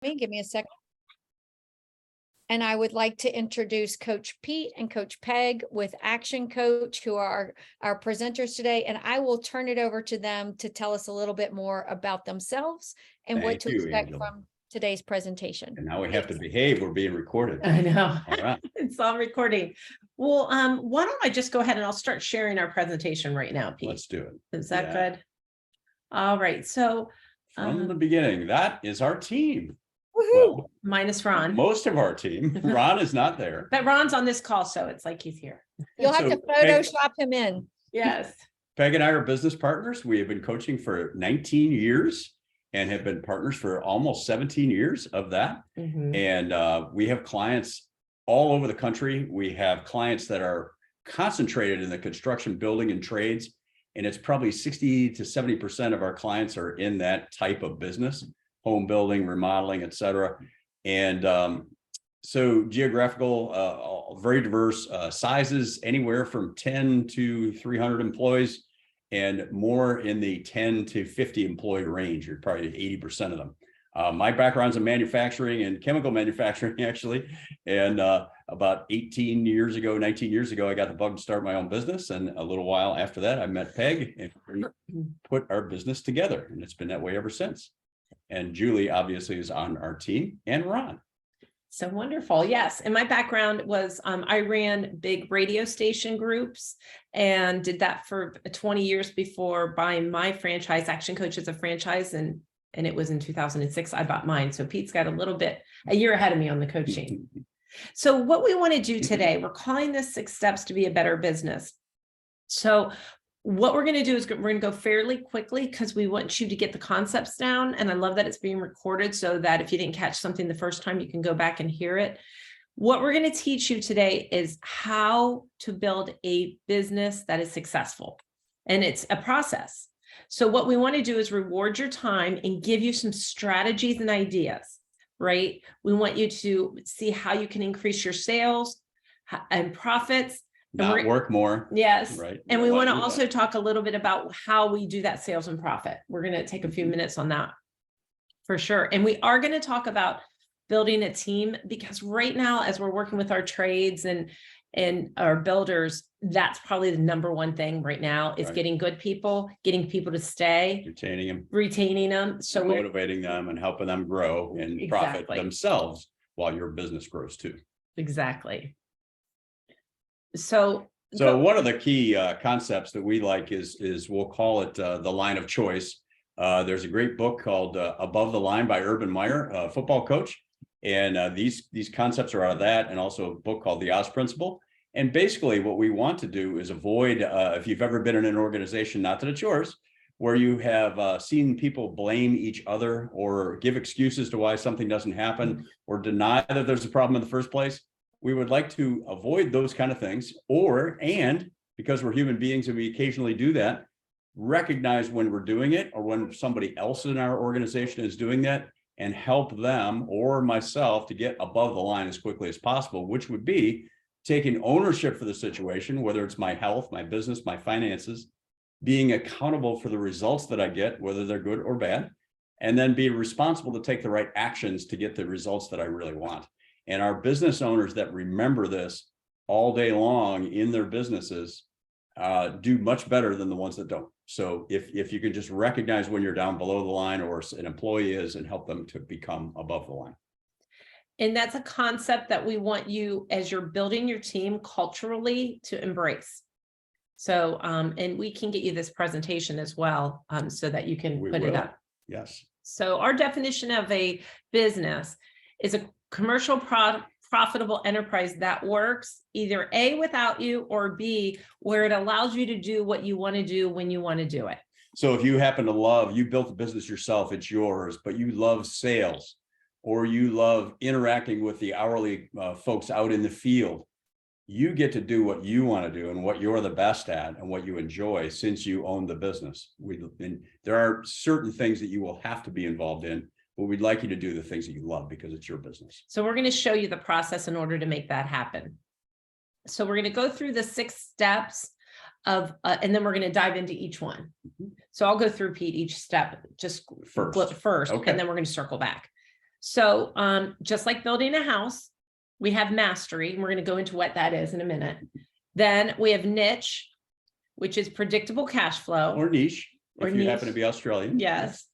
Give me a second. And I would like to introduce Coach Pete and Coach Peg with Action Coach, who are our presenters today. And I will turn it over to them to tell us a little bit more about themselves and what Thank to you, expect Angela. from today's presentation. And now we have to behave. We're being recorded. I know. All right. It's all recording. Well, why don't I just go ahead and I'll start sharing our presentation right now, Pete. Let's do it. Is that Yeah. good? All right. So From the beginning, that is our team. Woohoo! Well, minus Ron, most of our team. Ron is not there. but Ron's on this call, so it's like he's here. You'll have So, to Photoshop him in. Yes. Peg and I are business partners. We have been coaching for 19 years and have been partners for almost 17 years of that. Mhm. And we have clients all over the country. We have clients that are concentrated in the construction, building, and trades. And it's probably 60 to 70% of our clients are in that type of business, home building, remodeling, et cetera. And so geographical, very diverse sizes, anywhere from 10 to 300 employees, and more in the 10 to 50 employee range, or probably 80% of them. My background's in manufacturing and chemical manufacturing, actually. And about 19 years ago, I got the bug to start my own business. And a little while after that, I met Peg and we put our business together. And it's been that way ever since. And Julie obviously is on our team, and Ron. So wonderful. Yes. And my background was I ran big radio station groups and did that for 20 years before buying my franchise. ActionCOACH is a franchise, and it was in 2006 I bought mine. So Pete's got a year ahead of me on the coaching. So what we want to do today, we're calling this 6 steps to be a better business. So what we're going to do is we're going to go fairly quickly because we want you to get the concepts down. And I love that it's being recorded so that if you didn't catch something the first time, you can go back and hear it. What we're going to teach you today is how to build a business that is successful. And it's a process. So what we want to do is reward your time and give you some strategies and ideas, right? We want you to see how you can increase your sales and profits. Not work more. Yes. Right. And we want to also talk a little bit about how we do that sales and profit. We're going to take a few minutes on that for sure. And we are going to talk about building a team, because right now, as we're working with our trades and our builders, that's probably the number one thing right now is getting good people, getting people to stay, retaining them. So motivating them and helping them grow and profit themselves while your business grows too. Exactly. So one of the key concepts that we like is we'll call it the line of choice. There's a great book called Above the Line by Urban Meyer, a football coach. And these concepts are out of that, and also a book called The Oz Principle. And basically what we want to do is avoid, if you've ever been in an organization, not that it's yours, where you have seen people blame each other or give excuses to why something doesn't happen or deny that there's a problem in the first place. We would like to avoid those kind of things, and because we're human beings and we occasionally do that, recognize when we're doing it or when somebody else in our organization is doing that, and help them or myself to get above the line as quickly as possible, which would be taking ownership for the situation, whether it's my health, my business, my finances, being accountable for the results that I get, whether they're good or bad, and then be responsible to take the right actions to get the results that I really want. And our business owners that remember this all day long in their businesses do much better than the ones that don't. So if you can just recognize when you're down below the line or an employee is, and help them to become above the line. And that's a concept that we want you, as you're building your team culturally, to embrace. So, and we can get you this presentation as well, so that you can put it up. Yes. So our definition of a business is a commercial profitable enterprise that works either A, without you, or B, where it allows you to do what you want to do when you want to do it. So if you happen to you built the business yourself, it's yours, but you love sales, or you love interacting with the hourly folks out in the field, you get to do what you want to do and what you're the best at and what you enjoy, since you own the business. And there are certain things that you will have to be involved in, but we'd like you to do the things that you love because it's your business. So we're going to show you the process in order to make that happen. So we're going to go through the 6 steps of, and then we're going to dive into each one. So I'll go through, Pete, each step just first, Okay. And then we're going to circle back. So just like building a house, we have mastery, and we're going to go into what that is in a minute. Then we have niche, which is predictable cash flow. Or niche, Or if you happen niche. to be Australian. Yes.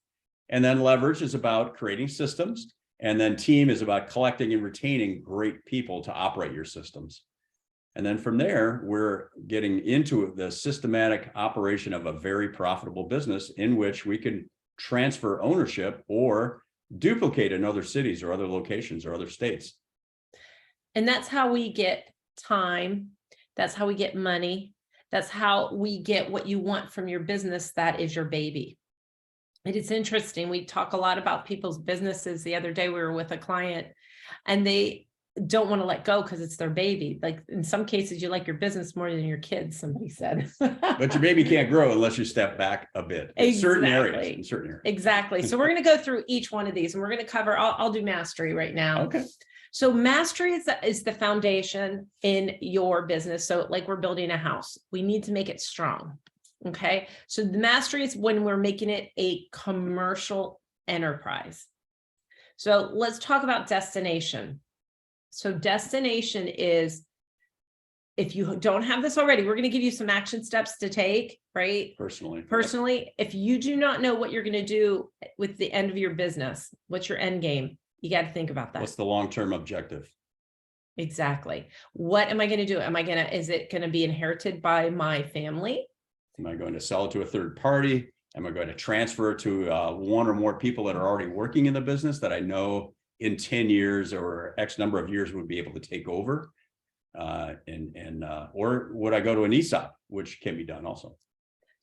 And then leverage is about creating systems. And then team is about collecting and retaining great people to operate your systems. And then from there, we're getting into the systematic operation of a very profitable business in which we can transfer ownership or duplicate in other cities or other locations or other states. And that's how we get time. That's how we get money. That's how we get what you want from your business. That is your baby. And it's interesting. We talk a lot about people's businesses. The other day we were with a client and they don't want to let go because it's their baby. Like in some cases, you like your business more than your kids, somebody said. But your baby can't grow unless you step back a bit in certain areas. In certain areas. Exactly. So we're going to go through each one of these and we're going to cover, I'll do mastery right now. Okay. So mastery is the foundation in your business. So like we're building a house, we need to make it strong. Okay. So the mastery is when we're making it a commercial enterprise. So let's talk about destination. So destination is, if you don't have this already, we're going to give you some action steps to take, right? Personally, if you do not know what you're going to do with the end of your business, what's your end game? You got to think about that. What's the long-term objective? Exactly. What am I going to do? Is it going to be inherited by my family? Am I going to sell it to a third party? Am I going to transfer it to one or more people that are already working in the business that I know in 10 years or X number of years would be able to take over? Or would I go to an ESOP, which can be done also?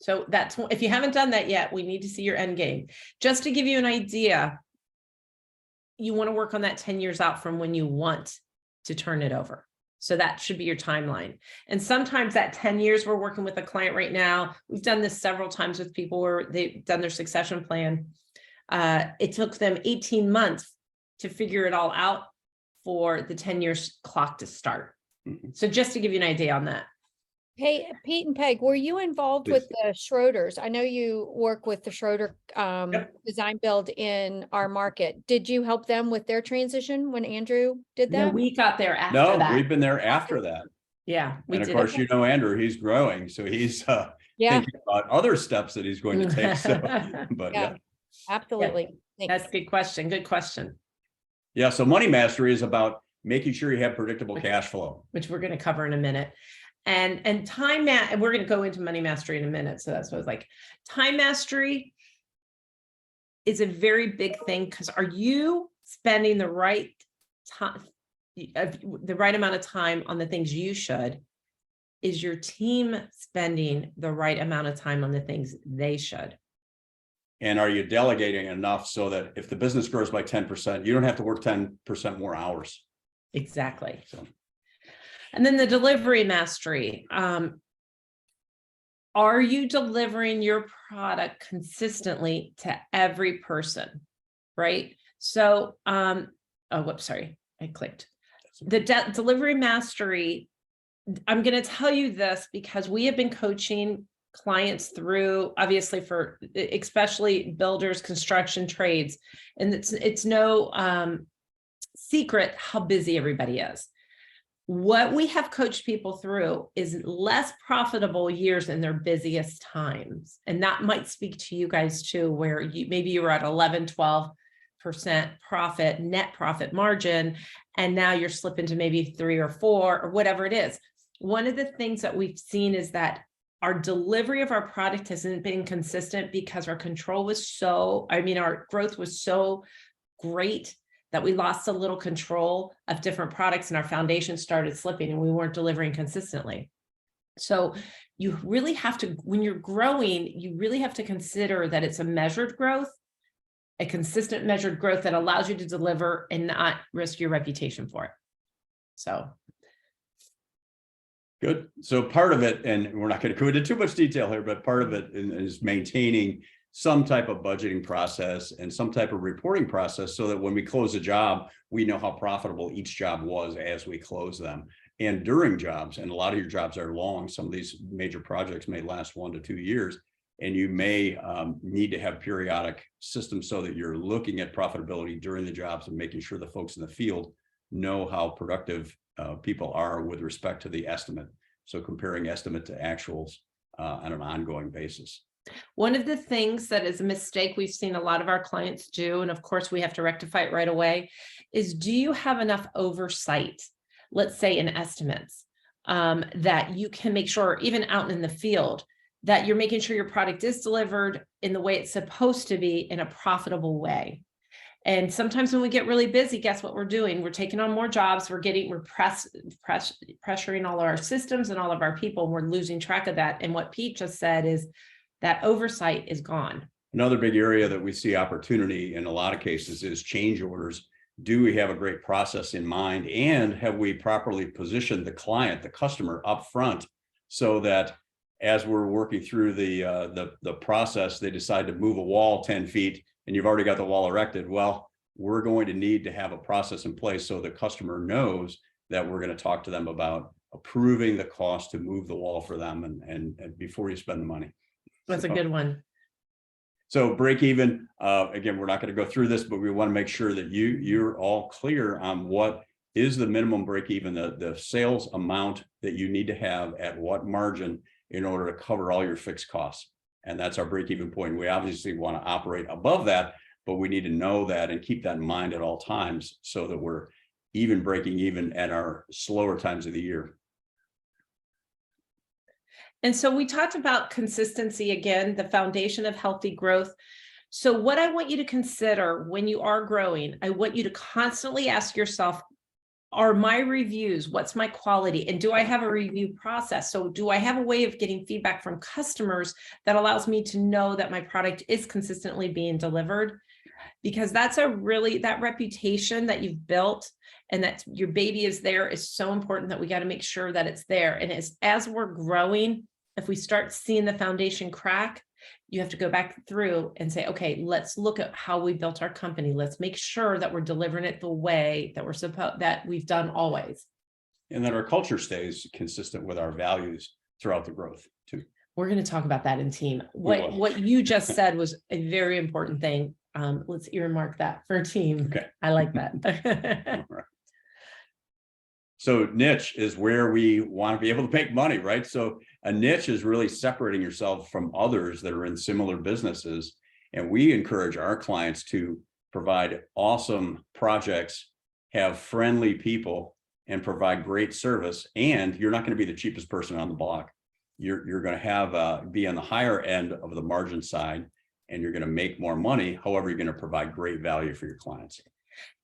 So that's, if you haven't done that yet, we need to see your end game. Just to give you an idea, you want to work on that 10 years out from when you want to turn it over. So that should be your timeline. And sometimes that 10 years, we're working with a client right now. We've done this several times with people where they've done their succession plan. It took them 18 months to figure it all out for the 10 years clock to start. So just to give you an idea on that. Hey, Pete and Peg, were you involved Please. with the Schroeders? I know you work with the Schroeder Yep. design build in our market. Did you help them with their transition when Andrew did No, that? we got there after No, that. we've been there after that. Yeah, we And of did course, it. you know, Andrew, he's growing. So he's Yeah, thinking about other steps that he's going to take. So, but Yeah. absolutely. Thanks. That's a good question. Good question. Yeah. So money mastery is about making sure you have predictable cash flow. Which we're going to cover in a minute. And and we're going to go into money mastery in a minute. So that's what it's like. Time mastery is a very big thing, because are you spending the right time, the right amount of time on the things you should? Is your team spending the right amount of time on the things they should? And are you delegating enough so that if the business grows by 10%, you don't have to work 10% more hours? Exactly. So. And then the delivery mastery. Are you delivering your product consistently to every person? Right. So, whoops, sorry, I clicked. The delivery mastery. I'm going to tell you this because we have been coaching clients through, obviously, for especially builders, construction trades, and it's no secret how busy everybody is. What we have coached people through is less profitable years in their busiest times. And that might speak to you guys too, where maybe you were at 11, 12% profit, net profit margin, and now you're slipping to maybe 3 or 4 or whatever it is. One of the things that we've seen is that our delivery of our product hasn't been consistent because our control was our growth was so great that we lost a little control of different products and our foundation started slipping and we weren't delivering consistently. So you really have to, when you're growing, you really have to consider that it's a measured growth, a consistent measured growth that allows you to deliver and not risk your reputation for it. So. Good. So part of it, and we're not going to go into too much detail here, but part of it is maintaining some type of budgeting process and some type of reporting process so that when we close a job, we know how profitable each job was as we close them. And during jobs, and a lot of your jobs are long, some of these major projects may last 1 to 2 years. And you may need to have periodic systems so that you're looking at profitability during the jobs and making sure the folks in the field know how productive people are with respect to the estimate. So comparing estimate to actuals on an ongoing basis. One of the things that is a mistake we've seen a lot of our clients do, and of course we have to rectify it right away, is do you have enough oversight, let's say in estimates, that you can make sure, even out in the field, that you're making sure your product is delivered in the way it's supposed to be in a profitable way. And sometimes when we get really busy, guess what we're doing? We're taking on more jobs. We're pressuring all of our systems and all of our people. And we're losing track of that. And what Pete just said is that oversight is gone. Another big area that we see opportunity in a lot of cases is change orders. Do we have a great process in mind? And have we properly positioned the client, the customer up front, so that as we're working through the process, they decide to move a wall 10 feet and you've already got the wall erected. Well, we're going to need to have a process in place so the customer knows that we're going to talk to them about approving the cost to move the wall for them and before you spend the money. That's a good one. So break even, again, we're not going to go through this, but we want to make sure that you're all clear on what is the minimum break even, the sales amount that you need to have at what margin in order to cover all your fixed costs. And that's our break even point. We obviously want to operate above that, but we need to know that and keep that in mind at all times so that we're even breaking even at our slower times of the year. And so we talked about consistency again, the foundation of healthy growth. So what I want you to consider when you are growing, I want you to constantly ask yourself, are my reviews, what's my quality? And do I have a review process? So do I have a way of getting feedback from customers that allows me to know that my product is consistently being delivered? Because that's that reputation that you've built and that your baby is there is so important that we got to make sure that it's there. And as we're growing, if we start seeing the foundation crack, you have to go back through and say, okay, let's look at how we built our company. Let's make sure that we're delivering it the way that that we've done always. And that our culture stays consistent with our values throughout the growth too. We're going to talk about that in team. What you just said was a very important thing. Let's earmark that for a team. Okay. I like that. Right. So niche is where we want to be able to make money, right? So a niche is really separating yourself from others that are in similar businesses. And we encourage our clients to provide awesome projects, have friendly people, and provide great service. And you're not going to be the cheapest person on the block. You're going to have be on the higher end of the margin side, and you're going to make more money. However, you're going to provide great value for your clients.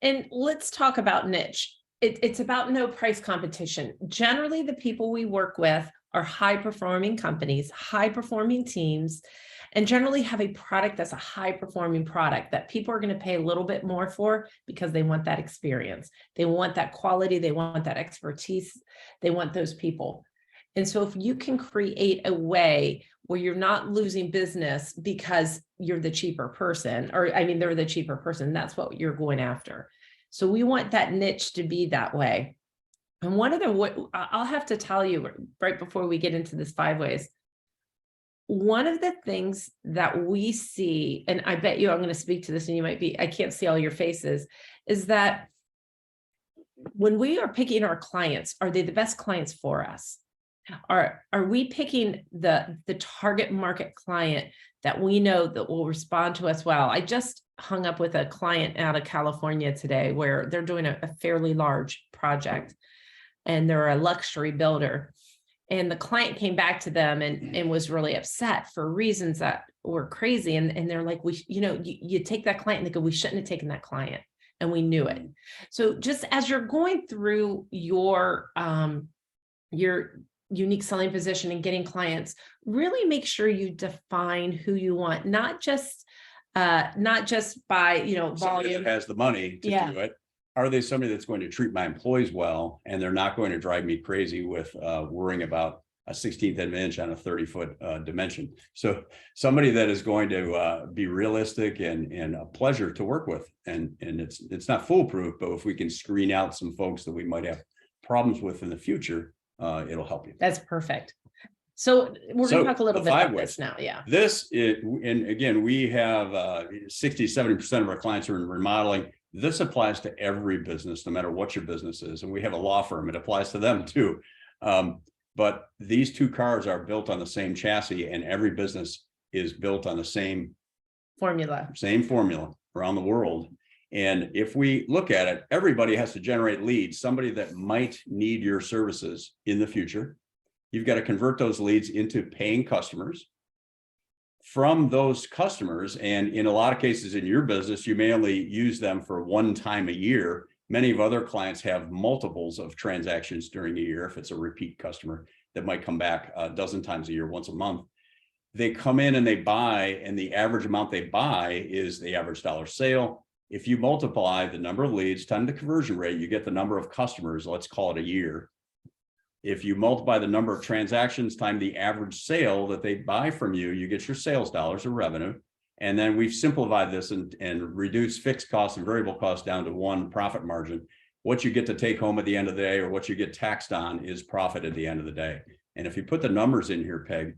And let's talk about niche. It's about no price competition. Generally, the people we work with are high-performing companies, high-performing teams, and generally have a product that's a high-performing product that people are going to pay a little bit more for because they want that experience. They want that quality. They want that expertise. They want those people. And so if you can create a way where you're not losing business because you're the cheaper person, or I mean, they're the cheaper person, that's what you're going after. So we want that niche to be that way. And one of the, I'll have to tell you right before we get into this 5 ways, one of the things that we see, and I bet you I'm going to speak to this and you might be, I can't see all your faces, is that when we are picking our clients, are they the best clients for us? Are we picking the target market client that we know that will respond to us well? I just hung up with a client out of California today where they're doing a fairly large project and they're a luxury builder. And the client came back to them and was really upset for reasons that were crazy. And they're like, you take that client, and they go, we shouldn't have taken that client. And we knew it. So just as you're going through your unique selling position and getting clients, really make sure you define who you want, not just by, Somebody volume. that has the money to do it. Are they somebody that's going to treat my employees well, and they're not going to drive me crazy with worrying about a 1/16 of an inch on a 30-foot dimension? So somebody that is going to be realistic and a pleasure to work with. And it's not foolproof, but if we can screen out some folks that we might have problems with in the future, it'll help you. That's perfect. So we're So going to talk a little the bit 5 about ways. this now. Yeah. This is, and again, we have 60-70% of our clients are in remodeling. This applies to every business, no matter what your business is. And we have a law firm, it applies to them too. But these two cars are built on the same chassis, and every business is built on the same Formula. around the world. And if we look at it, everybody has to generate leads, somebody that might need your services in the future. You've got to convert those leads into paying customers. From those customers, and in a lot of cases in your business, you may only use them for one time a year. Many of other clients have multiples of transactions during a year. If it's a repeat customer that might come back a dozen times a year, once a month, they come in and they buy, and the average amount they buy is the average dollar sale. If you multiply the number of leads times the conversion rate, you get the number of customers, let's call it a year. If you multiply the number of transactions times the average sale that they buy from you, you get your sales dollars or revenue. And then we've simplified this and reduced fixed costs and variable costs down to one profit margin. What you get to take home at the end of the day, or what you get taxed on, is profit at the end of the day. And if you put the numbers in here, Peg,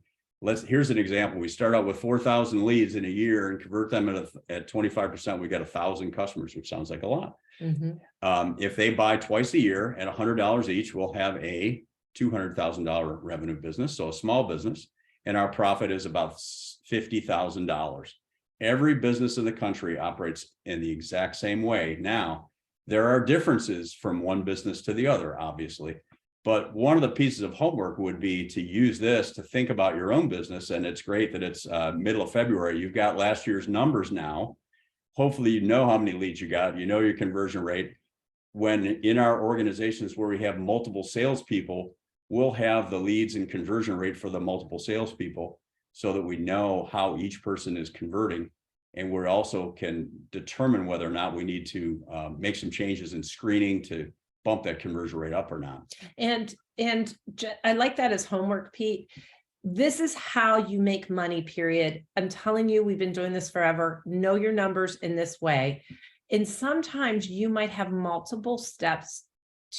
here's an example. We start out with 4,000 leads in a year and convert them at 25%. We got 1,000 customers, which sounds like a lot. If they buy twice a year at $100 each, we'll have a $200,000 revenue business, so a small business, and our profit is about $50,000. Every business in the country operates in the exact same way. Now, there are differences from one business to the other, obviously, but one of the pieces of homework would be to use this to think about your own business. And it's great that it's middle of February. You've got last year's numbers now. Hopefully, you know how many leads you got, you know your conversion rate. When in our organizations where we have multiple salespeople, we'll have the leads and conversion rate for the multiple salespeople, so that we know how each person is converting. And we also can determine whether or not we need to make some changes in screening to bump that conversion rate up or not. And I like that as homework, Pete. This is how you make money, period. I'm telling you, we've been doing this forever. Know your numbers in this way. And sometimes you might have multiple steps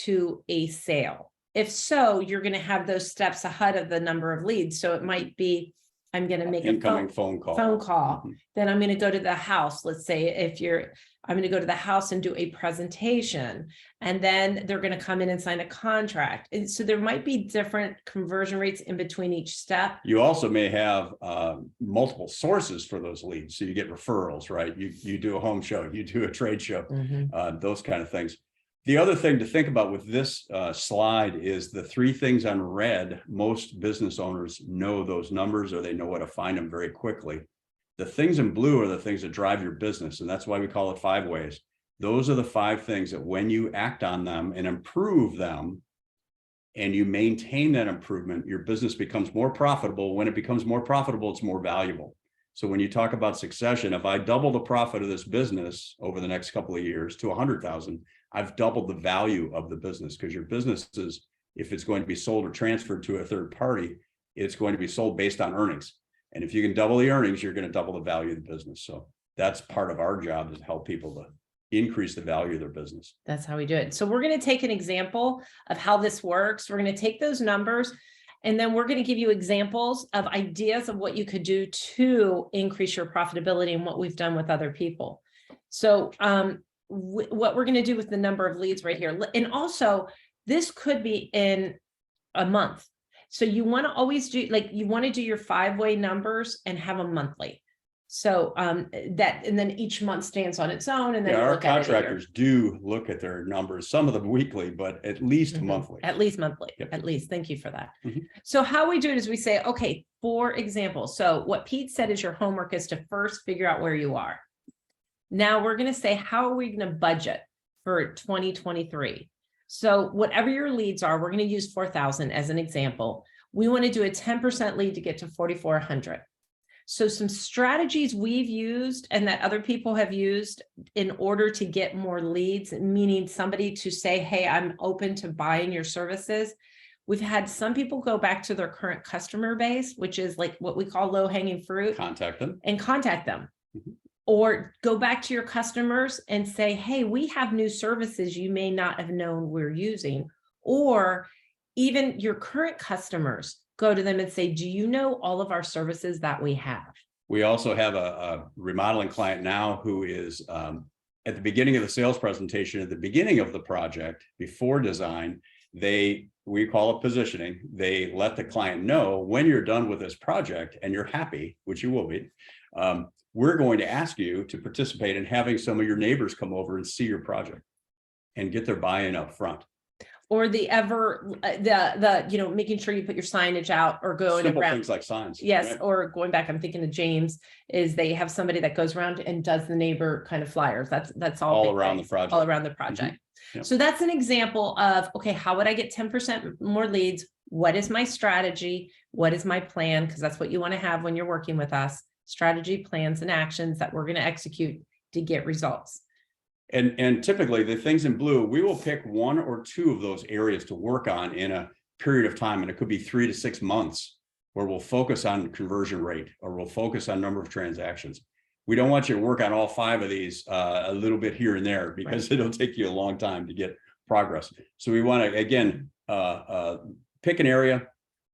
to a sale. If so, you're going to have those steps ahead of the number of leads. So it might be, I'm going to make incoming a phone call. Then I'm going to go to the house. Let's say I'm going to go to the house and do a presentation, and then they're going to come in and sign a contract. And so there might be different conversion rates in between each step. You also may have multiple sources for those leads. So you get referrals, right? You do a home show, you do a trade show, those kind of things. The other thing to think about with this slide is the three things on red. Most business owners know those numbers, or they know where to find them very quickly. The things in blue are the things that drive your business. And that's why we call it 5 ways. Those are the 5 things that when you act on them and improve them, and you maintain that improvement, your business becomes more profitable. When it becomes more profitable, it's more valuable. So when you talk about succession, if I double the profit of this business over the next couple of years to 100,000, I've doubled the value of the business, because your business is, if it's going to be sold or transferred to a third party, it's going to be sold based on earnings. And if you can double the earnings, you're going to double the value of the business. So that's part of our job, is to help people to increase the value of their business. That's how we do it. So we're going to take an example of how this works. We're going to take those numbers, and then we're going to give you examples of ideas of what you could do to increase your profitability and what we've done with other people. So what we're going to do with the number of leads right here. And also, this could be in a month. So you want to always do, you want to do your 5-way numbers and have them monthly. So and then each month stands on its own. And then our contractors do look at their numbers, some of them weekly, but at least monthly. At least monthly, at least. Thank you for that. So how we do it is we say, okay, for example, so what Pete said is your homework is to first figure out where you are. Now we're going to say, how are we going to budget for 2023? So whatever your leads are, we're going to use 4,000 as an example. We want to do a 10% lead to get to 4,400. So some strategies we've used and that other people have used in order to get more leads, meaning somebody to say, hey, I'm open to buying your services. We've had some people go back to their current customer base, which is like what we call low-hanging fruit. Contact them. Or go back to your customers and say, hey, we have new services you may not have known we're using. Or even your current customers, go to them and say, do you know all of our services that we have? We also have a remodeling client now who is at the beginning of the sales presentation, at the beginning of the project, before design, we call it positioning. They let the client know when you're done with this project and you're happy, which you will be, we're going to ask you to participate in having some of your neighbors come over and see your project and get their buy-in up front. Or the making sure you put your signage out or going Simple around. things like signs. Yes, right? or going back, I'm thinking of James, is they have somebody that goes around and does the neighbor kind of flyers. That's All around the project. all around the project. Yep. So that's an example of, okay, how would I get 10% more leads? What is my strategy? What is my plan? Because that's what you want to have when you're working with us. Strategy, plans, and actions that we're going to execute to get results. And typically the things in blue, we will pick 1 or 2 of those areas to work on in a period of time. And it could be 3 to 6 months where we'll focus on conversion rate or we'll focus on number of transactions. We don't want you to work on all 5 of these a little bit here and there because it'll take you a long time to get progress. So we want to, again, pick an area,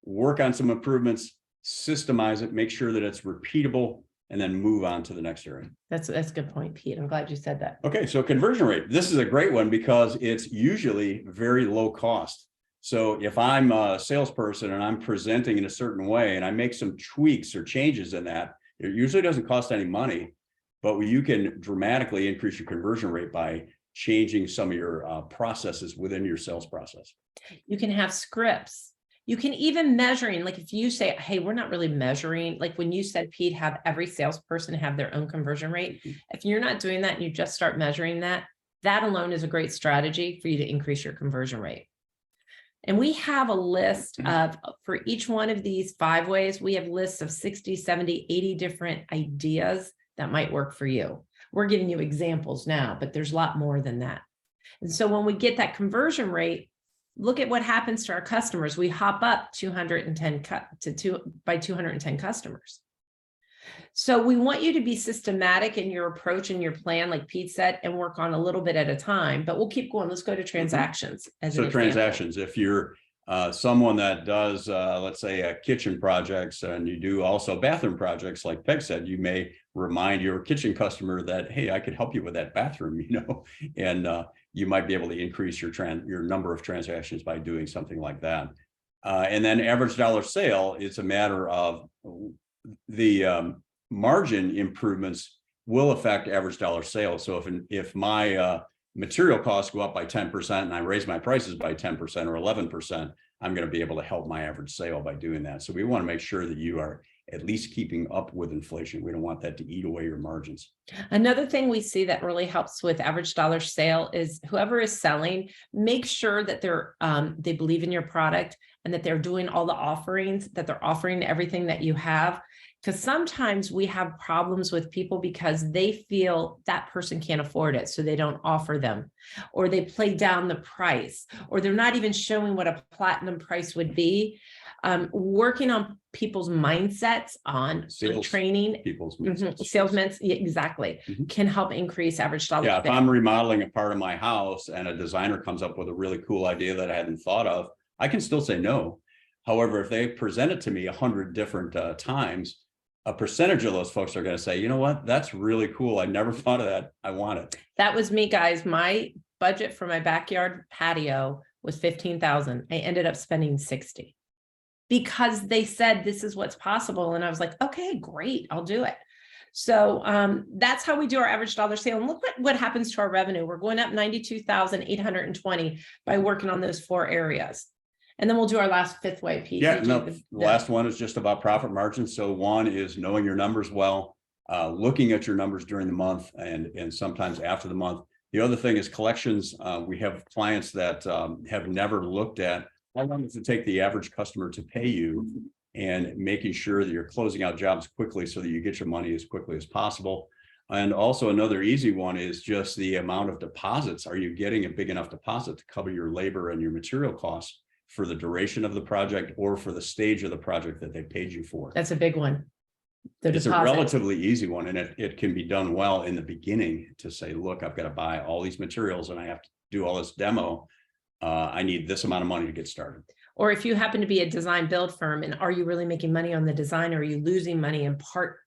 work on some improvements, systemize it, make sure that it's repeatable, and then move on to the next area. That's a good point, Pete. I'm glad you said that. Okay, so conversion rate. This is a great one because it's usually very low cost. So if I'm a salesperson and I'm presenting in a certain way and I make some tweaks or changes in that, it usually doesn't cost any money, but you can dramatically increase your conversion rate by changing some of your processes within your sales process. You can have scripts. You can even measuring, like if you say, hey, we're not really measuring, like when you said, Pete, have every salesperson have their own conversion rate. If you're not doing that and you just start measuring that, that alone is a great strategy for you to increase your conversion rate. And we have a list of, for each one of these 5 ways, we have lists of 60, 70, 80 different ideas that might work for you. We're giving you examples now, but there's a lot more than that. And so when we get that conversion rate, look at what happens to our customers. We hop up 210 by 210 customers. So we want you to be systematic in your approach and your plan, like Pete said, and work on a little bit at a time, but we'll keep going. Let's go to transactions. So transactions, if you're someone that does, let's say, kitchen projects and you do also bathroom projects, like Peg said, you may remind your kitchen customer that, hey, I could help you with that bathroom, and you might be able to increase your number of transactions by doing something like that. And then average dollar sale, it's a matter of the margin improvements will affect average dollar sale. So if my material costs go up by 10% and I raise my prices by 10% or 11%, I'm going to be able to help my average sale by doing that. So we want to make sure that you are at least keeping up with inflation. We don't want that to eat away your margins. Another thing we see that really helps with average dollar sale is whoever is selling, make sure that they believe in your product and that they're doing all the offerings, that they're offering everything that you have. Because sometimes we have problems with people because they feel that person can't afford it, so they don't offer them, or they play down the price, or they're not even showing what a platinum price would be. Working on people's mindsets on training, people's salesmen, exactly, can help increase average dollar. Yeah, if I'm remodeling a part of my house and a designer comes up with a really cool idea that I hadn't thought of, I can still say no. However, if they present it to me 100 different times, a percentage of those folks are going to say, you know what, that's really cool. I never thought of that. I want it. That was me, guys. My budget for my backyard patio was $15,000. I ended up spending $60,000 because they said this is what's possible. And I was like, okay, great, I'll do it. So that's how we do our average dollar sale. And look what happens to our revenue. We're going up 92,820 by working on those 4 areas. And then we'll do our last 5th way, Pete. Yeah, the last one is just about profit margin. So one is knowing your numbers well, looking at your numbers during the month and sometimes after the month. The other thing is collections. We have clients that have never looked at how long does it take the average customer to pay you, and making sure that you're closing out jobs quickly so that you get your money as quickly as possible. And also another easy one is just the amount of deposits. Are you getting a big enough deposit to cover your labor and your material costs for the duration of the project or for the stage of the project that they paid you for? That's a big one. It's a relatively easy one, and it can be done well in the beginning to say, look, I've got to buy all these materials and I have to do all this demo. I need this amount of money to get started. Or if you happen to be a design build firm, and are you really making money on the design, or are you losing money in parts?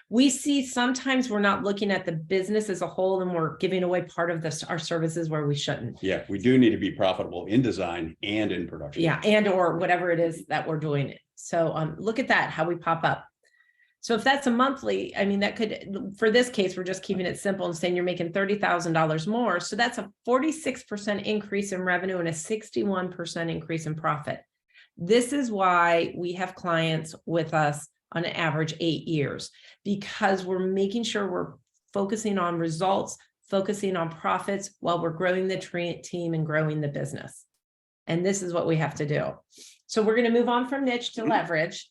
We see sometimes we're not looking at the business as a whole, and we're giving away part of our services where we shouldn't. Yeah, we do need to be profitable in design and in production. Yeah, and or whatever it is that we're doing it. So look at that, how we pop up. So if that's a monthly, I mean, that could, for this case, we're just keeping it simple and saying you're making $30,000 more. So that's a 46% increase in revenue and a 61% increase in profit. This is why we have clients with us on an average 8 years, because we're making sure we're focusing on results, focusing on profits while we're growing the team and growing the business. And this is what we have to do. So we're going to move on from niche to leverage.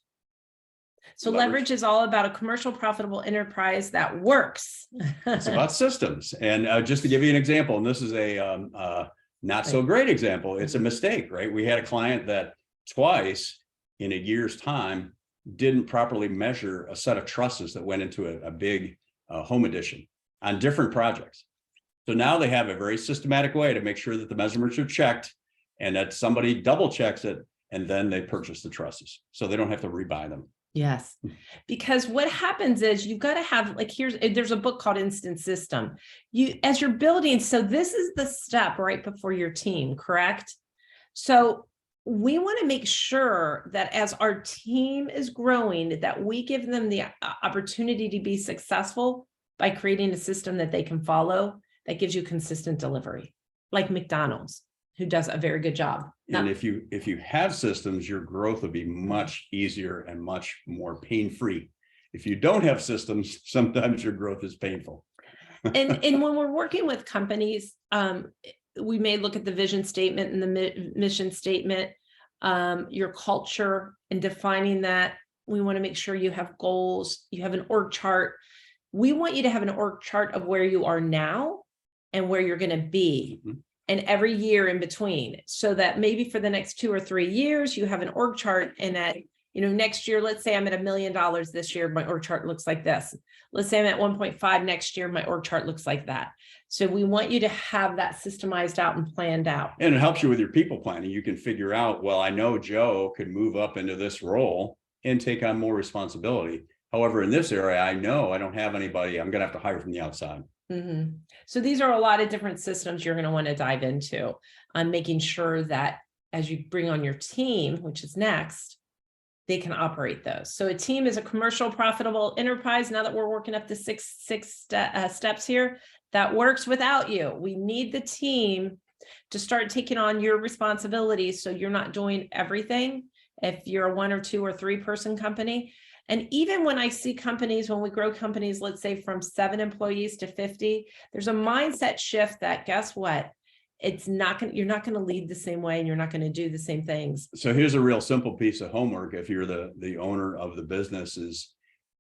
So leverage is all about a commercial profitable enterprise that works. It's about systems. And just to give you an example, and this is a not so great example, it's a mistake, right? We had a client that twice in a year's time didn't properly measure a set of trusses that went into a big home addition on different projects. So now they have a very systematic way to make sure that the measurements are checked and that somebody double checks it, and then they purchase the trusses so they don't have to rebuy them. Yes, because what happens is you've got to have, like, there's a book called Instant System. As you're building, so this is the step right before your team, correct? So we want to make sure that as our team is growing, that we give them the opportunity to be successful by creating a system that they can follow that gives you consistent delivery, like McDonald's, who does a very good job. And if you have systems, your growth will be much easier and much more pain-free. If you don't have systems, sometimes your growth is painful. and when we're working with companies, we may look at the vision statement and the mission statement, your culture, and defining that. We want to make sure you have goals, you have an org chart. We want you to have an org chart of where you are now and where you're going to be. Mm-hmm. And every year in between, so that maybe for the next 2 or 3 years, you have an org chart, and that, next year, let's say I'm at $1 million this year, my org chart looks like this. Let's say I'm at 1.5 next year, my org chart looks like that. So we want you to have that systemized out and planned out. And it helps you with your people planning. You can figure out, well, I know Joe could move up into this role and take on more responsibility. However, in this area, I know I don't have anybody. I'm going to have to hire from the outside. Mm-hmm. So these are a lot of different systems you're going to want to dive into on making sure that as you bring on your team, which is next, they can operate those. So a team is a commercial profitable enterprise. Now that we're working up the six steps here, that works without you. We need the team to start taking on your responsibilities, so you're not doing everything if you're a 1 or 2 or 3 person company. And even when I see companies, when we grow companies, let's say from 7 employees to 50, there's a mindset shift that, guess what? You're not going to lead the same way, and you're not going to do the same things. So here's a real simple piece of homework. If you're the owner of the business, is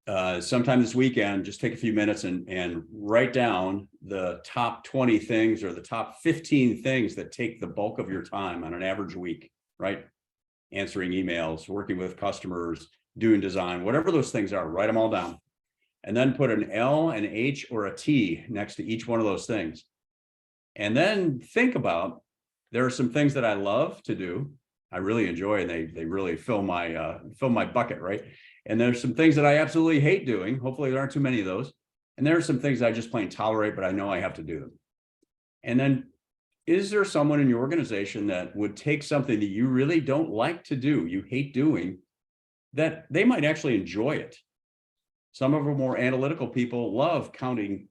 sometime this weekend, just take a few minutes and write down the top 20 things or the top 15 things that take the bulk of your time on an average week, right? Answering emails, working with customers, doing design, whatever those things are, write them all down. And then put an L, an H, or a T next to each one of those things. And then think about, there are some things that I love to do, I really enjoy, and they really fill my bucket, right? And there's some things that I absolutely hate doing. Hopefully there aren't too many of those. And there are some things I just plain tolerate, but I know I have to do them. And then, is there someone in your organization that would take something that you really don't like to do, you hate doing, that they might actually enjoy it? Some of our more analytical people love counting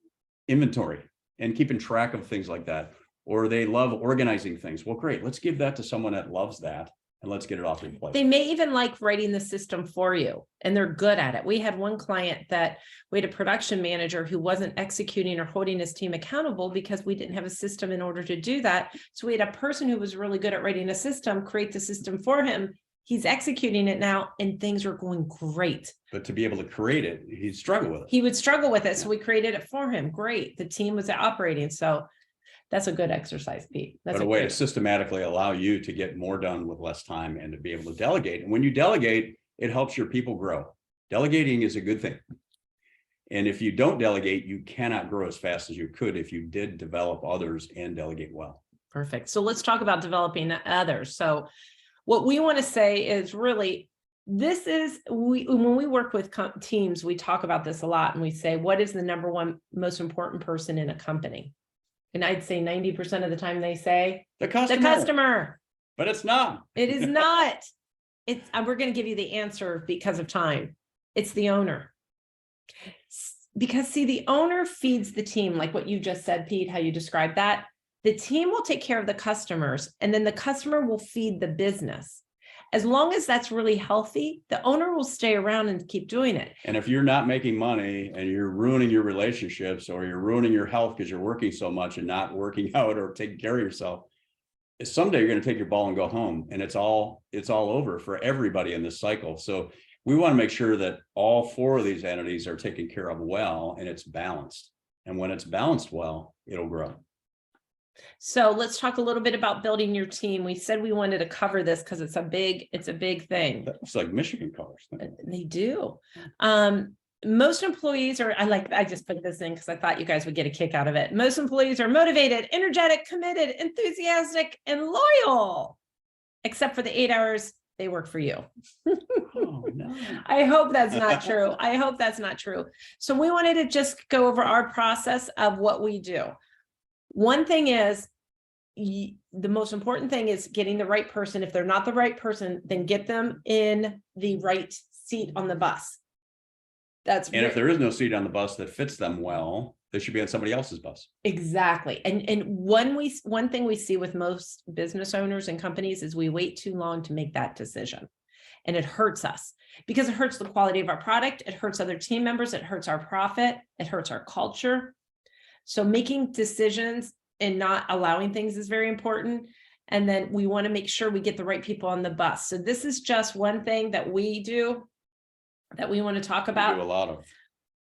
inventory and keeping track of things like that, or they love organizing things. Well, great, let's give that to someone that loves that, and let's get it off their plate. They may even like writing the system for you, and they're good at it. We had one client that we had a production manager who wasn't executing or holding his team accountable because we didn't have a system in order to do that. So we had a person who was really good at writing a system, create the system for him. He's executing it now, and things are going great. But to be able to create it, he'd struggle with it. He would struggle with it. So we created it for him. Great. The team was operating. So that's a good exercise, Pete. That's a way to systematically allow you to get more done with less time and to be able to delegate. And when you delegate, it helps your people grow. Delegating is a good thing. And if you don't delegate, you cannot grow as fast as you could if you did develop others and delegate well. Perfect. So let's talk about developing others. So What we want to say is really, when we work with teams, we talk about this a lot, and we say, what is the number one most important person in a company? And I'd say 90% of the time they say The customer. the customer. But it's not. It is not. We're going to give you the answer because of time. It's the owner. Because see, the owner feeds the team, like what you just said, Pete, how you described that. The team will take care of the customers, and then the customer will feed the business. As long as that's really healthy, the owner will stay around and keep doing it. And if you're not making money and you're ruining your relationships, or you're ruining your health because you're working so much and not working out or taking care of yourself, someday you're going to take your ball and go home, and it's all over for everybody in this cycle. So we want to make sure that all four of these entities are taken care of well, and it's balanced. And when it's balanced well, it'll grow. So let's talk a little bit about building your team. We said we wanted to cover this because it's a big thing. It's like Michigan colors. They do. Most employees are, I just put this in because I thought you guys would get a kick out of it. Most employees are motivated, energetic, committed, enthusiastic, and loyal, except for the 8 hours they work for you. Oh, no. I hope that's not true. I hope that's not true. So we wanted to just go over our process of what we do. One thing is, the most important thing is getting the right person. If they're not the right person, then get them in the right seat on the bus. And if there is no seat on the bus that fits them well, they should be on somebody else's bus. Exactly. And one thing we see with most business owners and companies is we wait too long to make that decision. And it hurts us because it hurts the quality of our product. It hurts other team members. It hurts our profit. It hurts our culture. So making decisions and not allowing things is very important. And then we want to make sure we get the right people on the bus. So this is just one thing that we do that we want to talk about. We do a lot of.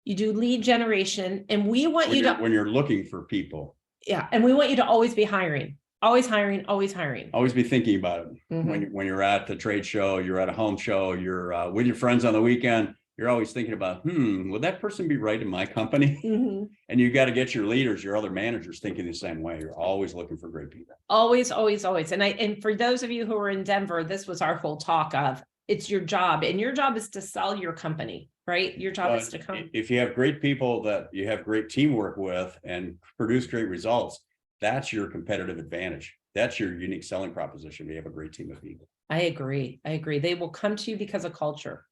You do lead generation, and we want when you're looking for people. Yeah. And we want you to always be hiring, always hiring, always hiring. Always be thinking about it. Mm-hmm. When you're at the trade show, you're at a home show, you're with your friends on the weekend, you're always thinking about, would that person be right in my company? Mm-hmm. And you got to get your leaders, your other managers thinking the same way. You're always looking for great people. Always, always, always. And for those of you who are in Denver, this was our whole talk of, it's your job, and your job is to sell your company, right? Your job is to come. If you have great people that you have great teamwork with and produce great results, that's your competitive advantage. That's your unique selling proposition. You have a great team of people. I agree. They will come to you because of culture,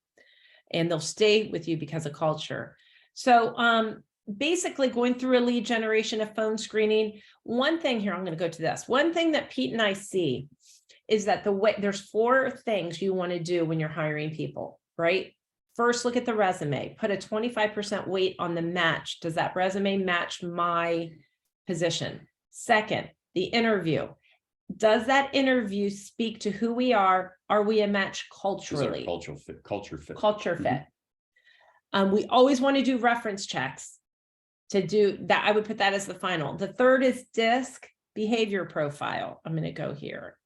and they'll stay with you because of culture. So basically going through a lead generation, a phone screening, one thing here, I'm going to go to this. One thing that Pete and I see is that there's 4 things you want to do when you're hiring people, right? First, look at the resume, put a 25% weight on the match. Does that resume match my position? Second, the interview. Does that interview speak to who we are? Are we a match culturally? Culture fit. Culture fit. We always want to do reference checks. To do that, I would put that as the final. The third is DISC, behavior profile. I'm going to go here,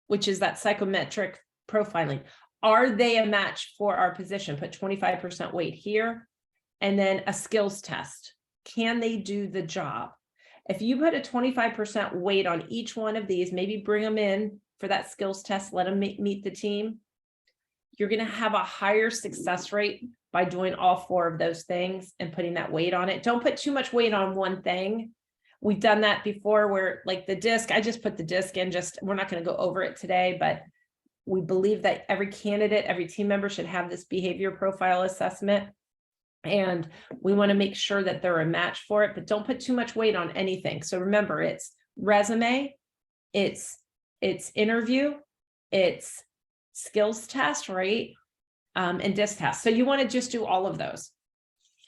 which is that psychometric profiling. Are they a match for our position? Put 25% weight here. And then a skills test. Can they do the job? If you put a 25% weight on each one of these, maybe bring them in for that skills test, let them meet the team, you're going to have a higher success rate by doing all 4 of those things and putting that weight on it. Don't put too much weight on one thing. We've done that before where like the DISC, I just put the DISC in, we're not going to go over it today, but we believe that every candidate, every team member should have this behavior profile assessment. And we want to make sure that they're a match for it, but don't put too much weight on anything. So remember, it's resume, it's interview, it's skills test, right? And DISC test. So you want to just do all of those.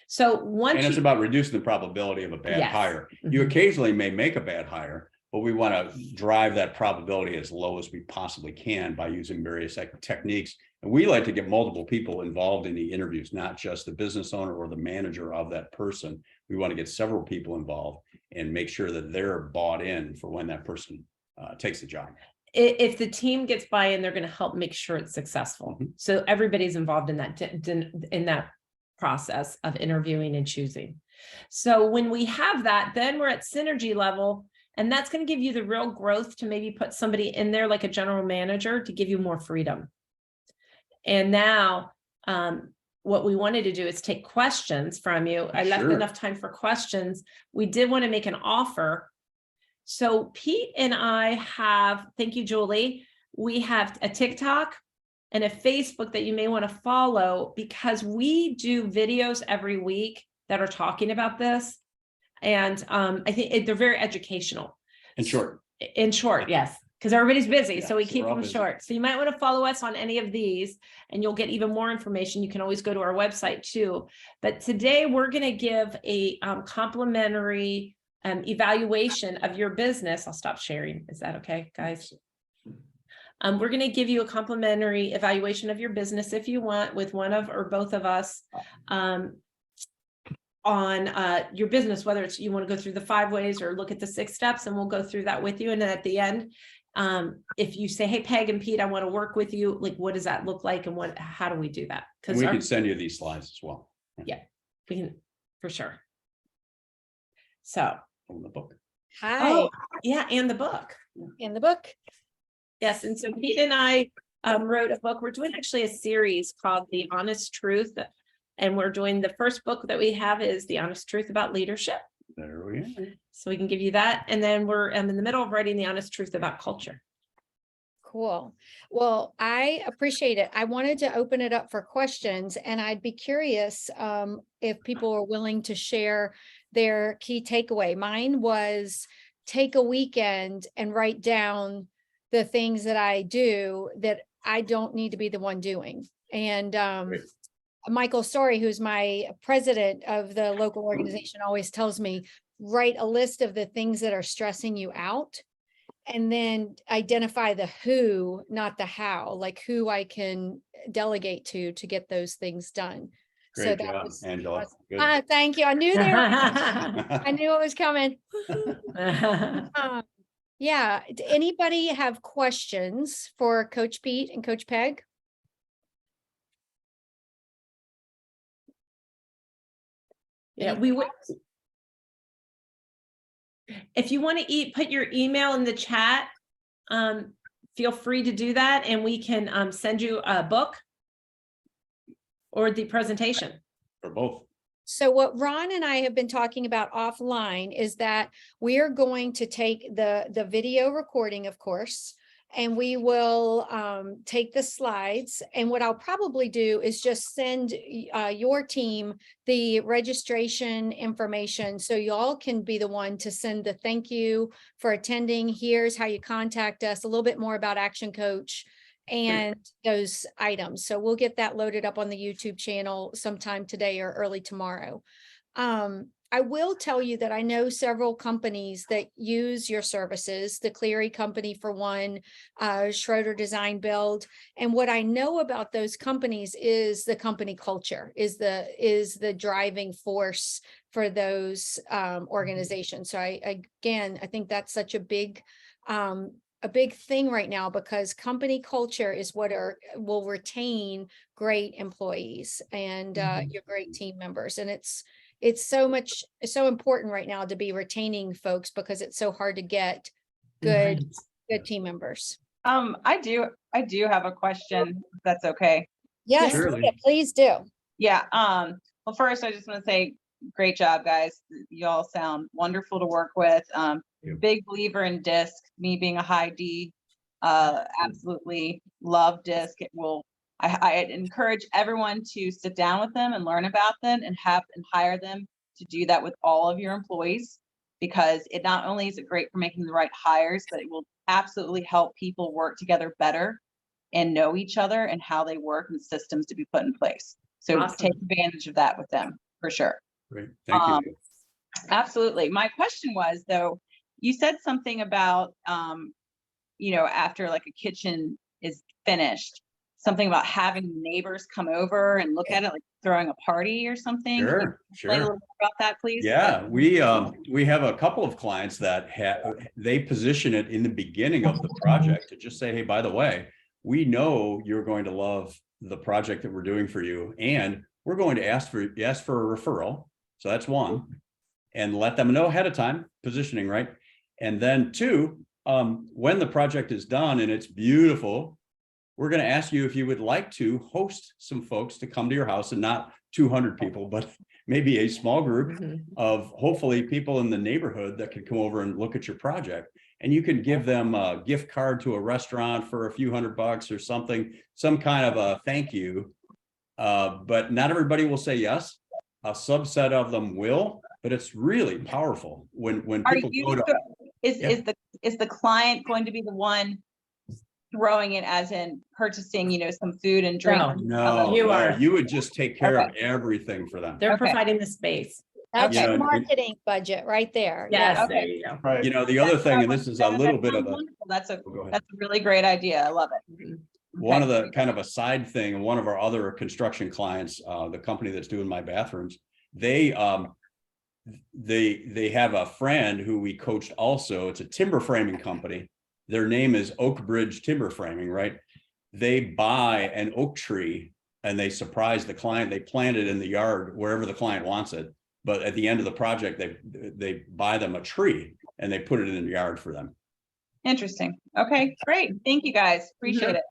So it's about reducing the probability of a bad hire. You occasionally may make a bad hire, but we want to drive that probability as low as we possibly can by using various techniques. And we like to get multiple people involved in the interviews, not just the business owner or the manager of that person. We want to get several people involved and make sure that they're bought in for when that person takes the job. If the team gets buy-in, they're going to help make sure it's successful. So everybody's involved in that process of interviewing and choosing. So when we have that, then we're at synergy level. And that's going to give you the real growth to maybe put somebody in there like a general manager to give you more freedom. And now, what we wanted to do is take questions from you. I left enough time for questions. We did want to make an offer. So Pete and I have, thank you, Julie. We have a TikTok and a Facebook that you may want to follow, because we do videos every week that are talking about this. And I think they're very educational. In short. In short, yes. Because everybody's busy, Yeah, so we so keep we're all them busy. short. So you might want to follow us on any of these and you'll get even more information. You can always go to our website too. But today we're going to give a complimentary evaluation of your business. I'll stop sharing. Is that okay, guys? We're going to give you a complimentary evaluation of your business if you want, with one of or both of us on your business, whether it's you want to go through the 5 ways or look at the 6 steps, and we'll go through that with you. And then at the end, if you say, hey, Peg and Pete, I want to work with you, like, what does that look like? And how do we do that? And we can send you these slides as well. Yeah, we can, for sure. So. From the book. Hi. Oh, yeah. And the book. In the book. Yes. And so Pete and I wrote a book. We're doing actually a series called The Honest Truth. And we're doing, the first book that we have is The Honest Truth About Leadership. There we are. So we can give you that. And then we're in the middle of writing The Honest Truth About Culture. Cool. Well, I appreciate it. I wanted to open it up for questions, and I'd be curious if people are willing to share their key takeaway. Mine was take a weekend and write down the things that I do that I don't need to be the one doing. And Michael Story, who's my president of the local organization, always tells me, write a list of the things that are stressing you out, and then identify the who, not the how, like who I can delegate to get those things done. Great So job, that was Angela. Good. thank you. I knew they were I knew it was coming. Yeah. Anybody have questions for Coach Pete and Coach Peg? Yeah, we would. If you want to put your email in the chat, feel free to do that, and we can send you a book or the presentation. For both. So what Ron and I have been talking about offline is that we are going to take the video recording, of course, and we will take the slides. And what I'll probably do is just send your team the registration information, so y'all can be the one to send the thank you for attending. Here's how you contact us, a little bit more about Action Coach and those items. So we'll get that loaded up on the YouTube channel sometime today or early tomorrow. I will tell you that I know several companies that use your services, the Cleary company for one, Schroeder Design Build. And what I know about those companies is the company culture is the driving force for those organizations. So I think that's such a big thing right now, because company culture is what will retain great employees and your great team members. And it's so important right now to be retaining folks, because it's so hard to get good team members. I do have a question, if that's okay. Yes, Surely. please do. Yeah. Well, first I just want to say great job, guys. You all sound wonderful to work with. Big believer in DISC, me being a high D, absolutely love DISC. I encourage everyone to sit down with them and learn about them and hire them to do that with all of your employees, because it not only is it great for making the right hires, but it will absolutely help people work together better and know each other and how they work and systems to be put in place. So Awesome. Take advantage of that with them for sure. Great. Thank you. Absolutely. My question was, though, you said something about, after like a kitchen is finished, something about having neighbors come over and look at it, like throwing a party or something. Can you explain a little more about that, please? Yeah, we have a couple of clients that they position it in the beginning of the project to just say, hey, by the way, we know you're going to love the project that we're doing for you, and we're going to ask for a referral. So that's one, and let them know ahead of time, positioning, right? And then two, when the project is done and it's beautiful, we're going to ask you if you would like to host some folks to come to your house, and not 200 people, but maybe a small group of hopefully people in the neighborhood that could come over and look at your project. And you can give them a gift card to a restaurant for a few $100 or something, some kind of a thank you. But not everybody will say yes. A subset of them will, but it's really powerful when people go to. Is the client going to be the one throwing it, as in purchasing, some food and drink? No, You no, are. you would just take care of everything for them. They're Okay. providing the space. That's Okay. your marketing budget right there. Yes, Okay. there you go. Right. The other thing, and this is a little bit of a. Wonderful. That's a Go ahead. that's a really great idea. I love it. One of the kind of a side thing, one of our other construction clients, the company that's doing my bathrooms, they have a friend who we coached also. It's a timber framing company. Their name is Oak Bridge Timber Framing, right? They buy an oak tree and they surprise the client. They plant it in the yard wherever the client wants it. But at the end of the project, they buy them a tree and they put it in the yard for them. Interesting. Okay, great. Thank you guys. Appreciate it.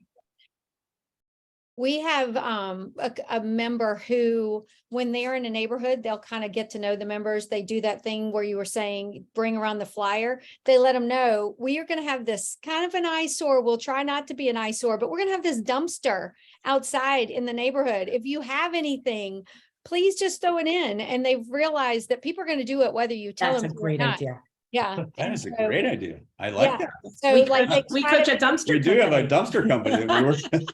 We have a member who, when they're in a neighborhood, they'll kind of get to know the members. They do that thing where you were saying, bring around the flyer. They let them know, we are going to have this kind of an eyesore. We'll try not to be an eyesore, but we're going to have this dumpster outside in the neighborhood. If you have anything, please just throw it in. And they've realized that people are going to do it whether you tell That's a them to or great not. idea. Yeah. That And is a so- great idea. I like yeah. that. So We like coach, they we try coach to- a dumpster. We do have a company. dumpster company that we work with.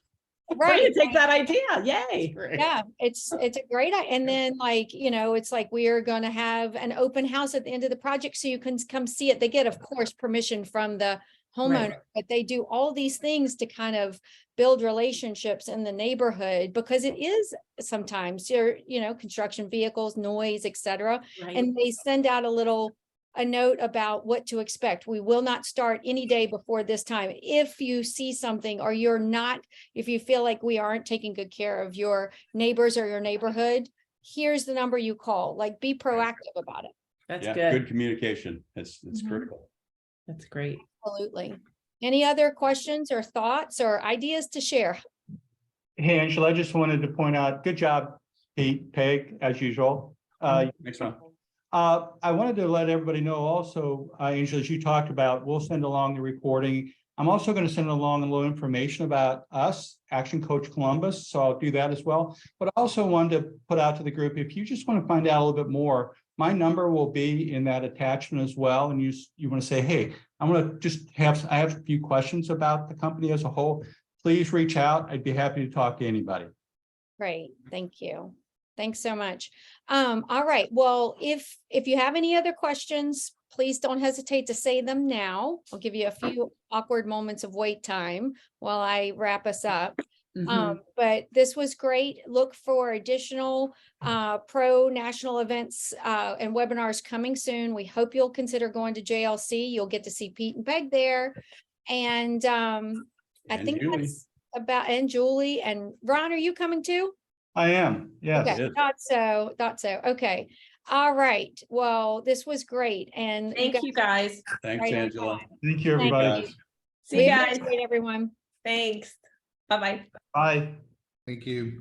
We're right. gonna take that idea. Yay. Yeah, it's a great idea. And then it's like we are going to have an open house at the end of the project so you can come see it. They get, of course, permission from the homeowner, but they do all these things to kind of build relationships in the neighborhood, because it is sometimes construction vehicles, noise, etc. Right. And they send out a note about what to expect. We will not start any day before this time. If you see something or if you feel like we aren't taking good care of your neighbors or your neighborhood, here's the number you call. Like, be proactive about it. That's Yeah, good. good communication. It's Mhm. critical. That's great. Absolutely. Any other questions or thoughts or ideas to share? Hey, Angela, I just wanted to point out, good job, Pete, Peg, as usual. Thanks, Ron. I wanted to let everybody know also, Angela, as you talked about, we'll send along the recording. I'm also going to send along a little information about us, Action Coach Columbus, so I'll do that as well. But I also wanted to put out to the group, if you just want to find out a little bit more, my number will be in that attachment as well. And you want to say, hey, I'm going to I have a few questions about the company as a whole. Please reach out. I'd be happy to talk to anybody. Great. Thank you. Thanks so much. All right. Well, if you have any other questions, please don't hesitate to say them now. I'll give you a few awkward moments of wait time while I wrap us up. But this was great. Look for additional pro national events and webinars coming soon. We hope you'll consider going to JLC. You'll get to see Pete and Peg there. And I think Julie. that's and Julie and Ron, are you coming too? I am, yes. Okay, is. thought so. Okay. All right. Well, this was great. And Thank you guys. Thanks, Right on Angela. time. Thank you, everybody. Guys. See you We guys. appreciate everyone. Thanks. Bye-bye. Bye. Thank you.